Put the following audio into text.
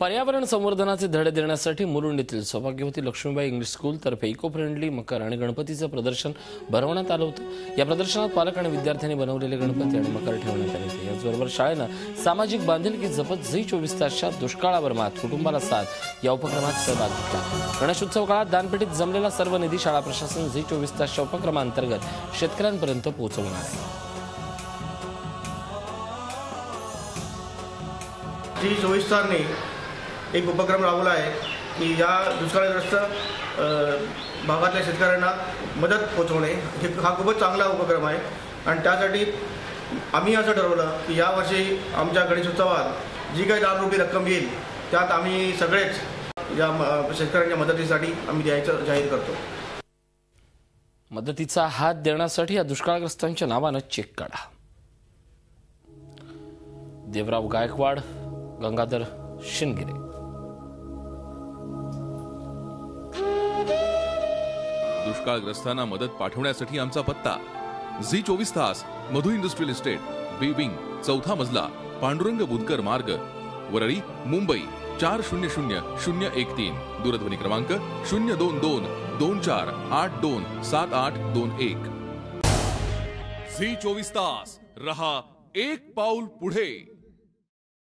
पर्यावरण संवर्धनाचे धडे देण्यासाठी मुरुंड येथील सौभाग्यवती लक्ष्मीबाई इंग्लिश स्कूल तर्फे इको फ्रेंडली मकर आणि गणपतीचे प्रदर्शन भरवण्यात आलं होतं। या प्रदर्शनात पालक आणि विद्यार्थ्यांनी बनवलेले गणपती आणि मकर ठेवण्यात आले होते। याचबरोबर शाळेनं सामाजिक बांधिलकी जपत झी 24 तासच्या दुष्काळावर मात कुटुंबाला साथ या उपक्रमात सहभाग घेतला। गणेशोत्सव काळात दानपेटीत जमलेला सर्व निधी शाळा प्रशासन झी 24 तासच्या उपक्रमांतर्गत शेतकऱ्यांपर्यंत पोहोचवणार आहे। झी 24 तासने एक उपक्रम राबवला आहे की या दुष्काळग्रस्त भागातल्या शेतकऱ्यांना मदत पोहोचवणे। हा खूपच चांगला उपक्रम आहे आणि त्यासाठी आम्ही असं ठरवलं की यावर्षी आमच्या गणेशोत्सवात जी काही दानरूपी रक्कम येईल त्यात आम्ही सगळेच या शेतकऱ्यांच्या मदतीसाठी आम्ही द्यायचं जाहीर करतो। मदतीचा हात देण्यासाठी या दुष्काळग्रस्तांच्या नावानं चेक काढा। देवराव गायकवाड, गंगाधर शिंदगिरे। दुष्काळग्रस्तांना मदत पाठवण्यासाठी आमचा पत्ता झी 24 तास, मधु इंडस्ट्रियल इस्टेट, बी विंग, 4था मजला, पांडुरंग बुधकर मार्ग, वरळी, मुंबई 400013। दूरध्वनी क्रमांक 02224827821। झी 24 तास, रहा एक पाऊल पुढे।